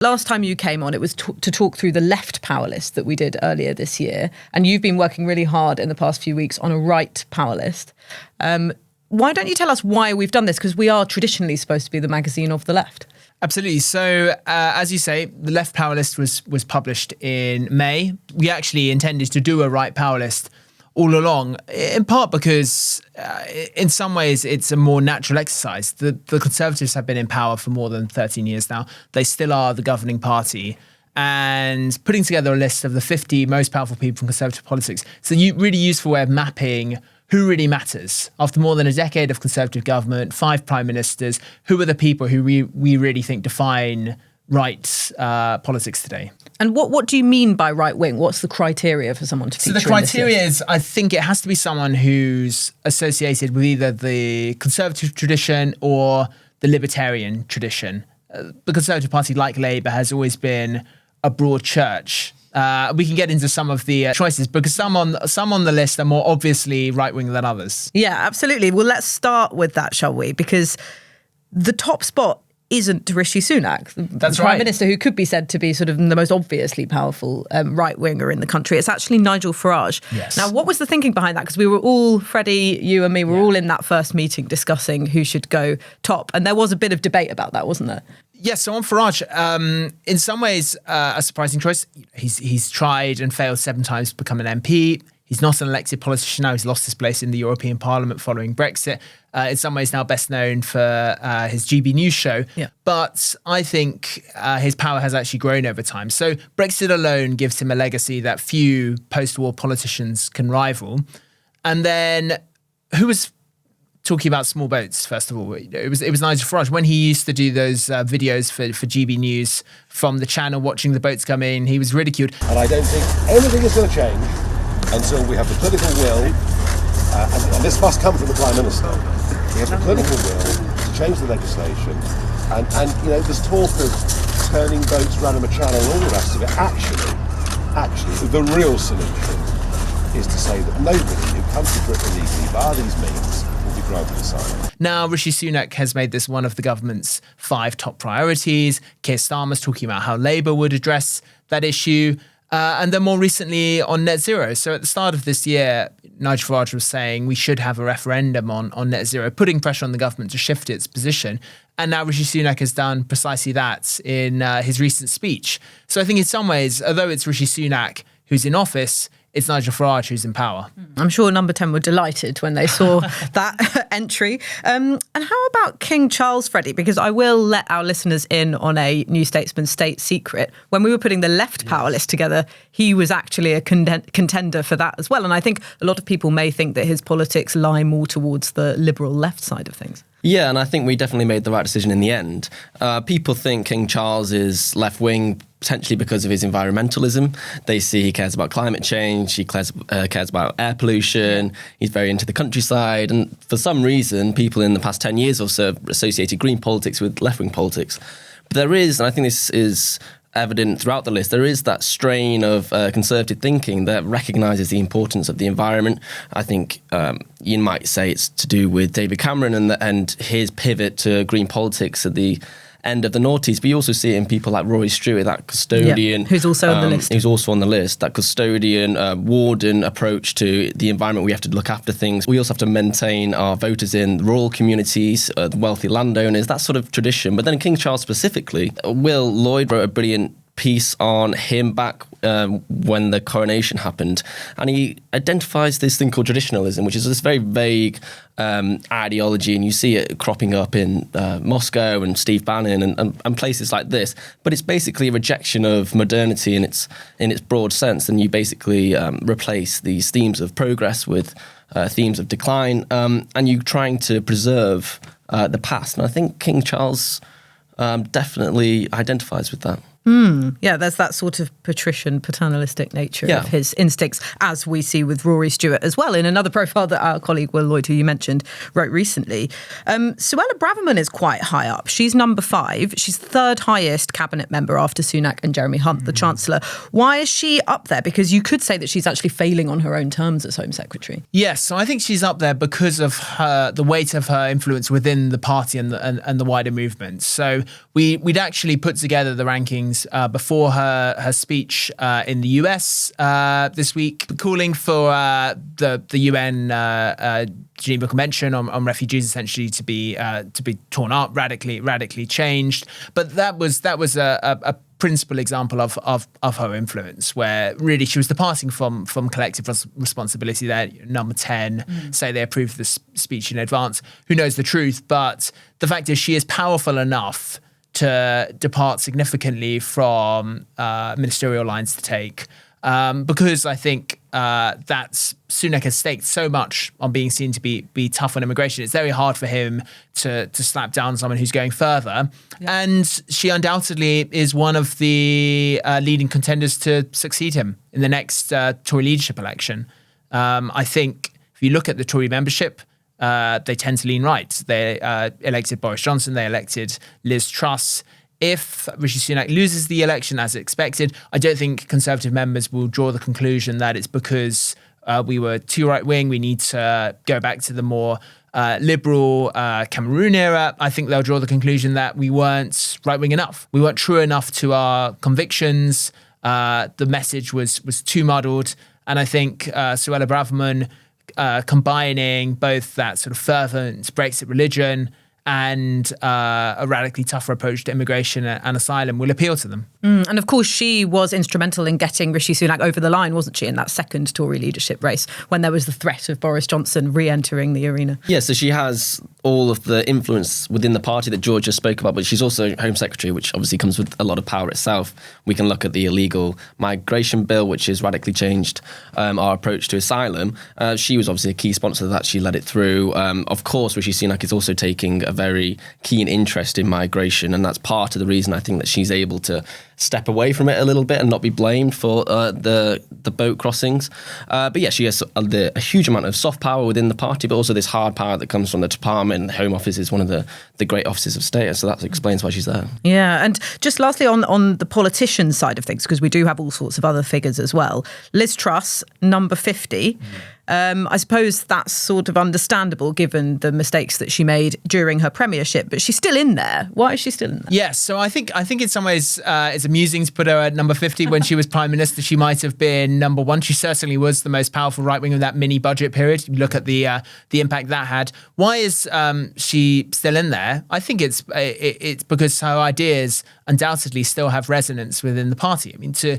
Last time you came on, it was to talk through the left power list that we did earlier this year. And you've been working really hard in the past few weeks on a right power list. Why don't you tell us why we've done this? Because we are traditionally supposed to be the magazine of the left. Absolutely. So, as you say, the left power list was published in May. We actually intended to do a right power list all along, in part because in some ways it's a more natural exercise. The Conservatives have been in power for more than 13 years now. They still are the governing party. And putting together a list of the 50 most powerful people from Conservative politics, it's a really useful way of mapping who really matters. After more than a decade of Conservative government, 5 prime ministers, who are the people who we really think define right politics today? And what do you mean by right wing? What's the criteria for someone to feature in this list? So the criteria is, I think it has to be someone who's associated with either the Conservative tradition or the libertarian tradition. The Conservative Party, like Labour, has always been a broad church. We can get into some of the choices because some on the list are more obviously right-wing than others. Yeah, absolutely. Well, let's start with that, shall we? Because the top spot isn't Rishi Sunak, the Prime Minister, who could be said to be sort of the most obviously powerful right-winger in the country. It's actually Nigel Farage. Yes. Now, what was the thinking behind that? Because we were all, Freddie, you and me, were all in that first meeting discussing who should go top. And there was a bit of debate about that, wasn't there? Yes, so on Farage, in some ways, a surprising choice. He's tried and failed 7 times to become an MP. He's not an elected politician now. He's lost his place in the European Parliament following Brexit. In some ways now best known for his GB News show. Yeah. But I think his power has actually grown over time. So Brexit alone gives him a legacy that few post-war politicians can rival. And then who was talking about small boats, first of all? It was Nigel Farage. When he used to do those videos for GB News from the channel, watching the boats come in, he was ridiculed. And I don't think anything is going to change until we have the political will, and this must come from the Prime Minister. We have the political will to change the legislation, and you know, there's talk of turning boats around a channel and all the rest of it. Actually, the real solution is to say that nobody who comes to Britain illegally via these means will be granted asylum. Now, Rishi Sunak has made this one of the government's 5 top priorities. Keir Starmer's talking about how Labour would address that issue. And then more recently on net zero. So at the start of this year, Nigel Farage was saying we should have a referendum on net zero, putting pressure on the government to shift its position. And now Rishi Sunak has done precisely that in his recent speech. So I think in some ways, although it's Rishi Sunak who's in office, it's Nigel Farage who's in power. I'm sure Number 10 were delighted when they saw that entry. And how about King Charles, Freddie? Because I will let our listeners in on a New Statesman state secret. When we were putting the left power list together, he was actually a contender for that as well. And I think a lot of people may think that his politics lie more towards the liberal left side of things. Yeah, and I think we definitely made the right decision in the end. People think King Charles is left-wing potentially because of his environmentalism. They see he cares about climate change, he cares about air pollution, he's very into the countryside, and for some reason, people in the past 10 years or so have associated green politics with left-wing politics. But there is, and I think this is evident throughout the list, there is that strain of conservative thinking that recognises the importance of the environment. I think you might say it's to do with David Cameron and his pivot to green politics at the end of the noughties, but you also see it in people like Rory Stewart, that custodian. Who's also on the list. Who's also on the list, that custodian, warden approach to the environment. We have to look after things. We also have to maintain our voters in rural communities, the wealthy landowners, that sort of tradition. But then King Charles specifically, Will Lloyd wrote a brilliant piece on him back when the coronation happened, and he identifies this thing called traditionalism, which is this very vague ideology, and you see it cropping up in Moscow and Steve Bannon and places like this. But it's basically a rejection of modernity in its broad sense, and you basically replace these themes of progress with themes of decline, and you're trying to preserve the past. And I think King Charles definitely identifies with that. Yeah, there's that sort of patrician, paternalistic nature Yeah. of his instincts, as we see with Rory Stewart as well, in another profile that our colleague Will Lloyd, who you mentioned, wrote recently. Suella Braverman is quite high up. She's number 5. She's third highest cabinet member after Sunak and Jeremy Hunt, the Chancellor. Why is she up there? Because you could say that she's actually failing on her own terms as Home Secretary. Yes, so I think she's up there because of the weight of her influence within the party and the wider movement. So we'd actually put together the rankings before her speech in the US this week, calling for the UN Geneva Convention on refugees essentially to be torn up, radically changed. But that was a principal example of her influence, where really she was departing from collective responsibility there. Number 10, say they approved the speech in advance. Who knows the truth? But the fact is she is powerful enough to depart significantly from ministerial lines to take. Because I think that Sunak has staked so much on being seen to be tough on immigration. It's very hard for him to slap down someone who's going further. Yeah. And she undoubtedly is one of the leading contenders to succeed him in the next Tory leadership election. I think if you look at the Tory membership, they tend to lean right. They elected Boris Johnson, they elected Liz Truss. If Rishi Sunak loses the election as expected, I don't think Conservative members will draw the conclusion that it's because we were too right-wing, we need to go back to the more liberal Cameroon era. I think they'll draw the conclusion that we weren't right-wing enough. We weren't true enough to our convictions. The message was too muddled. And I think Suella Braverman combining both that sort of fervent Brexit religion and a radically tougher approach to immigration and asylum will appeal to them. And of course, she was instrumental in getting Rishi Sunak over the line, wasn't she, in that second Tory leadership race when there was the threat of Boris Johnson re-entering the arena? Yeah, so she has all of the influence within the party that Georgia spoke about, but she's also Home Secretary, which obviously comes with a lot of power itself. We can look at the illegal migration bill, which has radically changed our approach to asylum. She was obviously a key sponsor of that. She led it through. Of course, Rishi Sunak is also taking a very keen interest in migration, and that's part of the reason I think that she's able to step away from it a little bit and not be blamed for the boat crossings. But yeah, she has a huge amount of soft power within the party, but also this hard power that comes from the department. The Home Office is one of the great offices of state, so that explains why she's there. Yeah, and just lastly on the politician side of things, because we do have all sorts of other figures as well. Liz Truss, number 50. I suppose that's sort of understandable given the mistakes that she made during her premiership, but she's still in there. Why is she still in there? Yes, so I think in some ways it's amusing to put her at number 50. When she was Prime Minister, she might have been number 1. She certainly was the most powerful right wing of that mini budget period. You look at the impact that had. Why is she still in there? I think it's because her ideas undoubtedly still have resonance within the party. I mean, to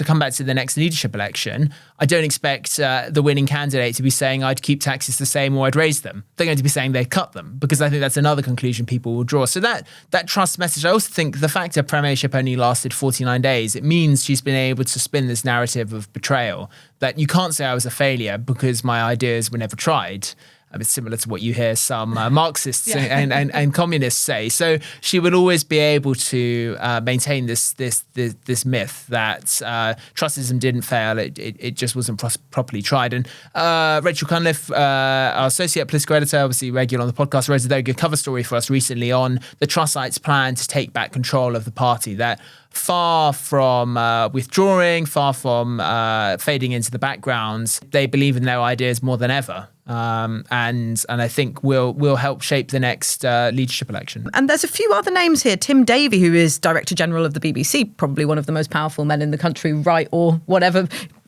come back to the next leadership election, I don't expect the winning candidate to be saying I'd keep taxes the same or I'd raise them. They're going to be saying they'd cut them, because I think that's another conclusion people will draw. So that trust message, I also think the fact her premiership only lasted 49 days, it means she's been able to spin this narrative of betrayal, that you can't say I was a failure because my ideas were never tried. It's similar to what you hear some Marxists and communists say. So she would always be able to maintain this myth that Trussism didn't fail. It just wasn't properly tried. And Rachel Cunliffe, our associate political editor, obviously regular on the podcast, wrote a very good cover story for us recently on the Trussites' plan to take back control of the party. That far from withdrawing, far from fading into the background, they believe in their ideas more than ever. And I think will help shape the next leadership election. And there's a few other names here. Tim Davie, who is Director General of the BBC, probably one of the most powerful men in the country, right or whatever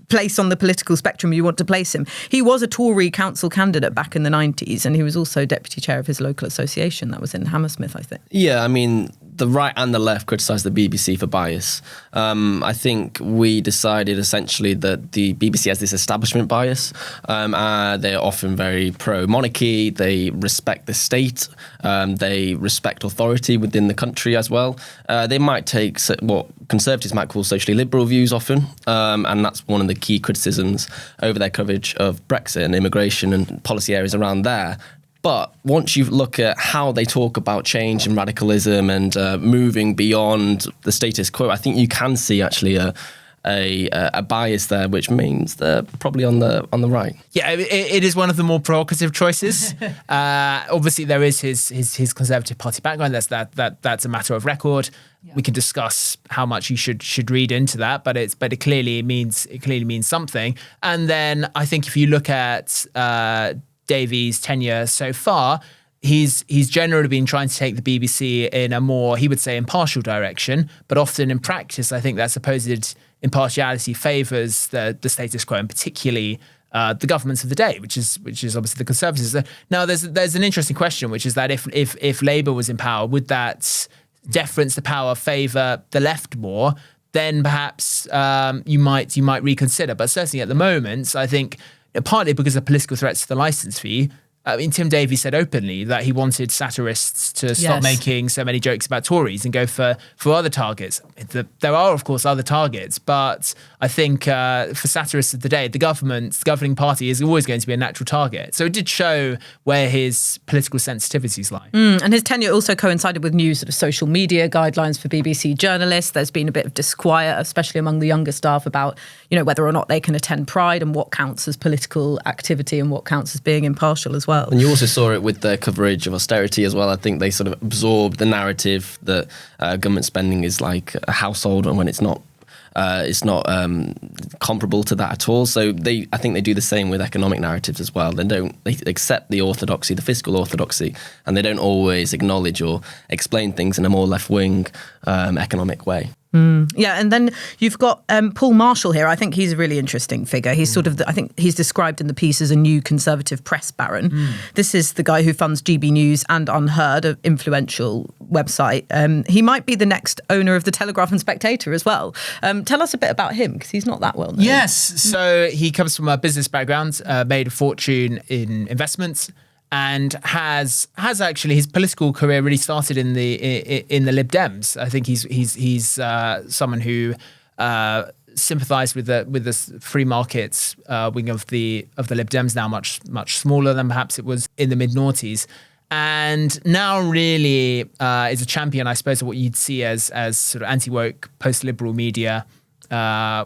place on the political spectrum you want to place him. He was a Tory council candidate back in the 90s, and he was also deputy chair of his local association. That was in Hammersmith, I think. Yeah, I mean, the right and the left criticised the BBC for bias. I think we decided essentially that the BBC has this establishment bias. They're often very pro-monarchy. They respect the state. They respect authority within the country as well. They might take what Conservatives might call socially liberal views often, and that's one of the key criticisms over their coverage of Brexit and immigration and policy areas around there. But once you look at how they talk about change and radicalism and moving beyond the status quo, I think you can see actually a bias there, which means they're probably on the right. Yeah, it is one of the more provocative choices. Obviously, there is his Conservative Party background. That's a matter of record. Yeah. We can discuss how much you should read into that, but it clearly means something. And then I think if you look at Davies' tenure so far, he's generally been trying to take the BBC in a more, he would say, impartial direction, but often in practice, I think that supposed impartiality favours the status quo, and particularly the governments of the day, which is obviously the Conservatives. Now, there's an interesting question, which is that if Labour was in power, would that deference to power favour the left more? Then perhaps you might reconsider. But certainly at the moment, I think, partly because of political threats to the licence fee, Tim Davies said openly that he wanted satirists to stop making so many jokes about Tories and go for other targets. There are, of course, other targets, but I think for satirists of the day, the governing party is always going to be a natural target. So it did show where his political sensitivities lie. And his tenure also coincided with new sort of social media guidelines for BBC journalists. There's been a bit of disquiet, especially among the younger staff, about whether or not they can attend Pride and what counts as political activity and what counts as being impartial as well. And you also saw it with their coverage of austerity as well. I think they sort of absorbed the narrative that government spending is like a household, and when it's not comparable to that at all. So I think they do the same with economic narratives as well. They accept the orthodoxy, the fiscal orthodoxy, and they don't always acknowledge or explain things in a more left-wing economic way. Yeah, and then you've got Paul Marshall here. I think he's a really interesting figure. He's sort of, I think he's described in the piece as a new conservative press baron. This is the guy who funds GB News and Unheard, an influential website. He might be the next owner of The Telegraph and Spectator as well. Tell us a bit about him, because he's not that well known. Yes, so he comes from a business background, made a fortune in investments, and has actually, his political career really started in the Lib Dems. I think he's someone who sympathised with the free markets wing of the Lib Dems, now much smaller than perhaps it was in the mid-noughties, and now really is a champion, I suppose, of what you'd see as sort of anti-woke post-liberal media,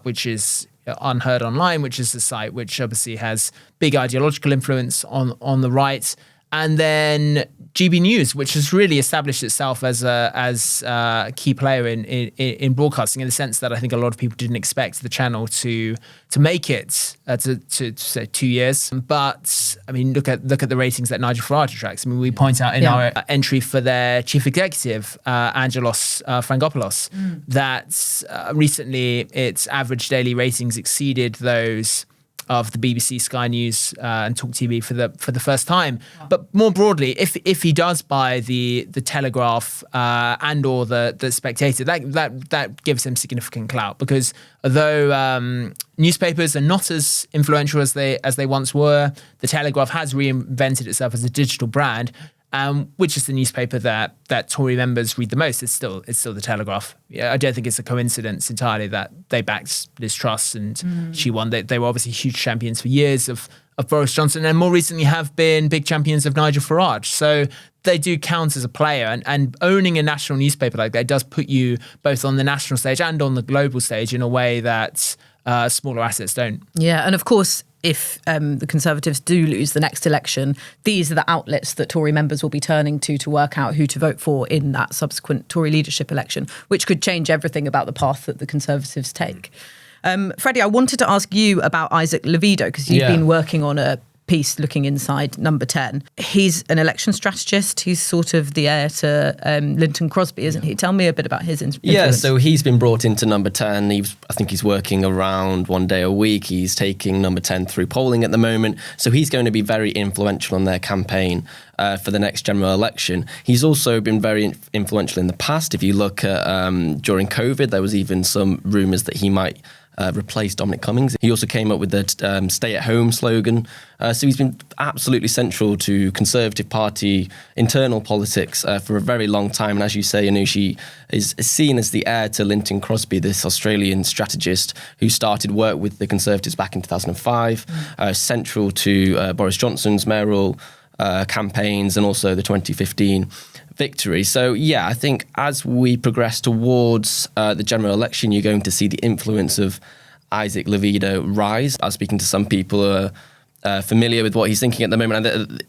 which is Unheard Online, which is a site which obviously has big ideological influence on the right, and then GB News, which has really established itself as a key player in broadcasting, in the sense that I think a lot of people didn't expect the channel to make it to say 2 years. But I mean, look at the ratings that Nigel Farage attracts. I mean, we point out in our entry for their chief executive, Angelos Frangopoulos, that recently its average daily ratings exceeded those of the BBC, Sky News, and Talk TV for the first time. Wow. But more broadly, if he does buy the Telegraph and or the Spectator, that gives him significant clout, because although newspapers are not as influential as they once were, the Telegraph has reinvented itself as a digital brand. Which is the newspaper that Tory members read the most. It's still the Telegraph. Yeah, I don't think it's a coincidence entirely that they backed Liz Truss and she won. They were obviously huge champions for years of Boris Johnson, and more recently have been big champions of Nigel Farage. So they do count as a player, and owning a national newspaper like that does put you both on the national stage and on the global stage in a way that smaller assets don't. Yeah, and of course, if the Conservatives do lose the next election, these are the outlets that Tory members will be turning to work out who to vote for in that subsequent Tory leadership election, which could change everything about the path that the Conservatives take. Freddie, I wanted to ask you about Isaac Levido, because you've been working on a piece looking inside Number 10. He's an election strategist. He's sort of the heir to Linton Crosby, isn't he? Tell me a bit about his influence. Yeah, so he's been brought into Number 10. I think he's working around 1 day a week. He's taking Number 10 through polling at the moment. So he's going to be very influential on their campaign for the next general election. He's also been very influential in the past. If you look at during COVID, there was even some rumours that he might replace Dominic Cummings. He also came up with the stay-at-home slogan. So he's been absolutely central to Conservative Party internal politics for a very long time. And as you say, Anoosh, he is seen as the heir to Linton Crosby, this Australian strategist who started work with the Conservatives back in 2005, central to Boris Johnson's mayoral campaigns and also the 2015 victory. So, yeah, I think as we progress towards the general election, you're going to see the influence of Isaac Levido rise. I was speaking to some people who are familiar with what he's thinking at the moment. And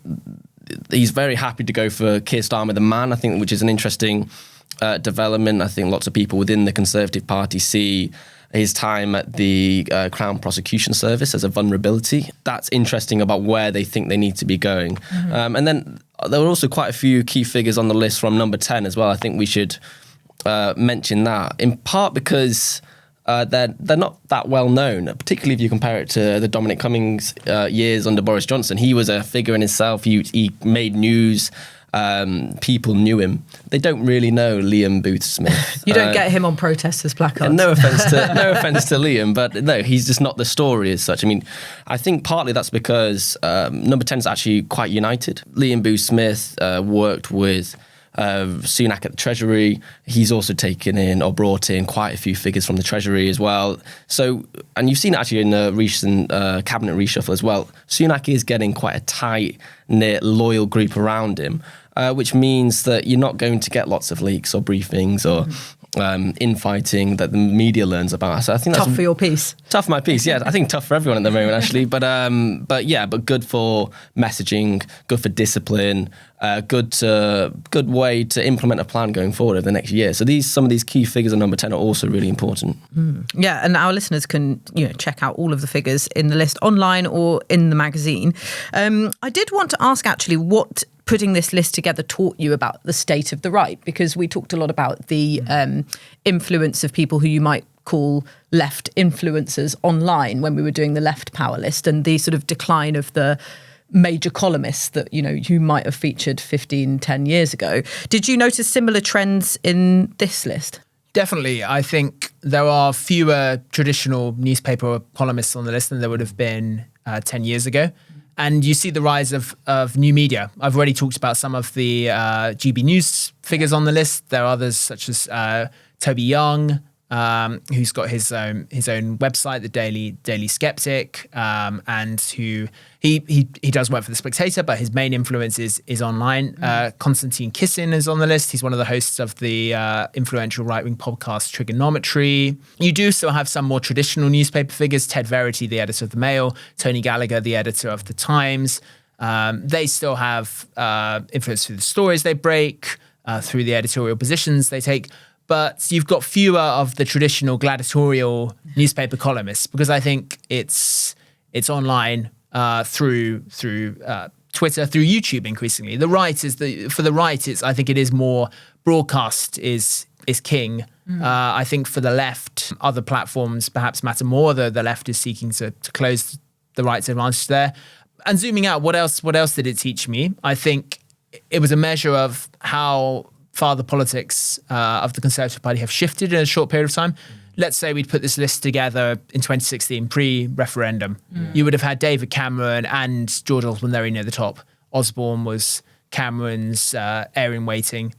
he's very happy to go for Keir Starmer the man, I think, which is an interesting development. I think lots of people within the Conservative Party see his time at the Crown Prosecution Service as a vulnerability. That's interesting about where they think they need to be going. And then there were also quite a few key figures on the list from number 10 as well. I think we should mention that, in part because they're not that well known, particularly if you compare it to the Dominic Cummings years under Boris Johnson. He was a figure in himself. He made news. People knew him. They don't really know Liam Booth Smith. You don't get him on protesters' placards. No offence to Liam, but no, he's just not the story as such. I mean, I think partly that's because number 10 is actually quite united. Liam Booth Smith worked with Sunak at the Treasury. He's also taken in or brought in quite a few figures from the Treasury as well. So, and you've seen it actually in the recent cabinet reshuffle as well. Sunak is getting quite a tight-knit, loyal group around him, which means that you're not going to get lots of leaks or briefings or infighting that the media learns about. So I think that's tough for your piece. Tough for my piece, yeah. I think tough for everyone at the moment, actually. But good for messaging, good for discipline, good way to implement a plan going forward over the next year. So some of these key figures on number 10 are also really important. Yeah, and our listeners can check out all of the figures in the list online or in the magazine. I did want to ask actually what putting this list together taught you about the state of the right, because we talked a lot about the influence of people who you might call left influencers online when we were doing the left power list, and the sort of decline of the major columnists that you might have featured 10 years ago. Did you notice similar trends in this list? Definitely. I think there are fewer traditional newspaper columnists on the list than there would have been 10 years ago. And you see the rise of new media. I've already talked about some of the GB News figures on the list. There are others such as Toby Young, who's got his own website, the Daily Skeptic, and who he does work for The Spectator, but his main influence is online. Konstantin Kisin is on the list. He's one of the hosts of the influential right-wing podcast Trigonometry. You do still have some more traditional newspaper figures, Ted Verity, the editor of The Mail, Tony Gallagher, the editor of The Times. They still have influence through the stories they break, through the editorial positions they take. But you've got fewer of the traditional gladiatorial newspaper columnists, because I think it's online through Twitter, through YouTube increasingly. For the right, I think it is more broadcast is king. I think for the left, other platforms perhaps matter more. The left is seeking to close the right's advantage there. And zooming out, what else did it teach me? I think it was a measure of how far the politics of the Conservative Party have shifted in a short period of time. Let's say we'd put this list together in 2016, pre-referendum. You would have had David Cameron and George Osborne very near the top. Osborne was Cameron's heir in waiting.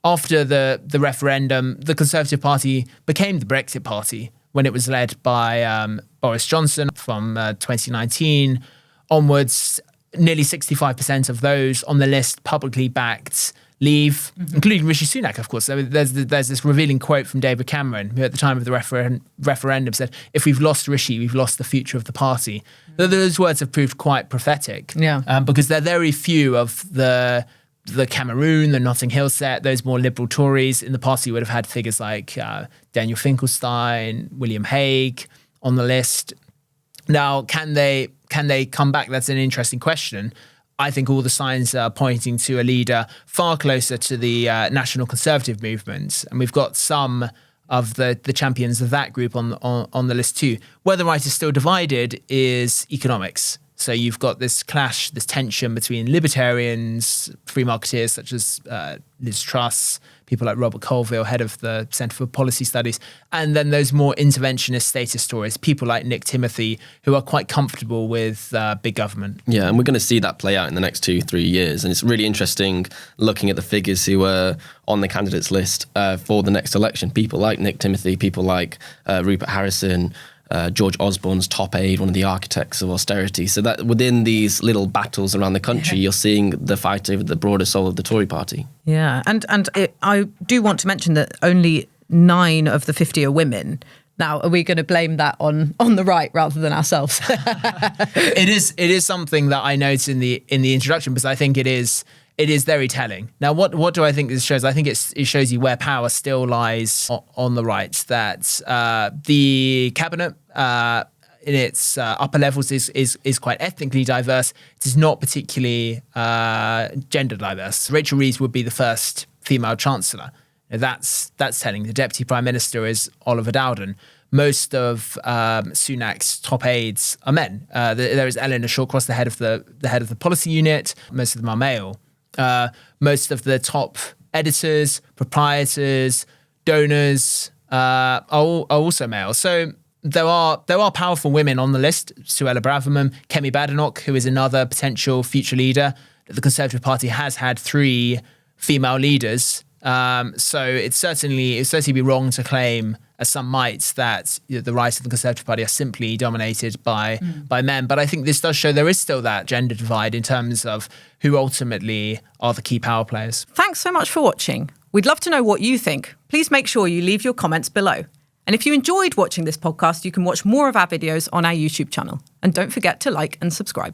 After the referendum, the Conservative Party became the Brexit Party when it was led by Boris Johnson from 2019 onwards. Nearly 65% of those on the list publicly backed Leave, including Rishi Sunak, of course. So there's this revealing quote from David Cameron, who at the time of the referendum said, "If we've lost Rishi, we've lost the future of the party." Those words have proved quite prophetic, because there are very few of the Cameroon, the Notting Hill set, those more liberal Tories. In the past, you would have had figures like Daniel Finkelstein, William Hague on the list. Now, can they come back? That's an interesting question. I think all the signs are pointing to a leader far closer to the National Conservative movement. And we've got some of the champions of that group on the list too. Where the right is still divided is economics. So you've got this clash, this tension between libertarians, free marketeers such as Liz Truss, people like Robert Colville, head of the Centre for Policy Studies, and then those more interventionist status Tories, people like Nick Timothy, who are quite comfortable with big government. Yeah, and we're going to see that play out in the next 2-3 years. And it's really interesting looking at the figures who were on the candidates list for the next election. People like Nick Timothy, people like Rupert Harrison, George Osborne's top aide, one of the architects of austerity. So that within these little battles around the country, you're seeing the fight over the broader soul of the Tory party. Yeah, and I do want to mention that only 9 of the 50 are women. Now, are we going to blame that on the right rather than ourselves? It is something that I note in the introduction, because I think it is very telling. Now, what do I think this shows? I think it shows you where power still lies on the right. That the cabinet in its upper levels is quite ethnically diverse. It is not particularly gender diverse. Rachel Reeves would be the first female chancellor. That's telling. The deputy prime minister is Oliver Dowden. Most of Sunak's top aides are men. There is Eleanor Shawcross, the head of the policy unit. Most of them are male. Most of the top editors, proprietors, donors are also male. So there are powerful women on the list. Suella Braverman, Kemi Badenoch, who is another potential future leader. The Conservative Party has had 3 female leaders. So it'd certainly be wrong to claim, as some might, that the right of the Conservative Party are simply dominated by men. But I think this does show there is still that gender divide in terms of who ultimately are the key power players. Thanks so much for watching. We'd love to know what you think. Please make sure you leave your comments below. And if you enjoyed watching this podcast, you can watch more of our videos on our YouTube channel. And don't forget to like and subscribe.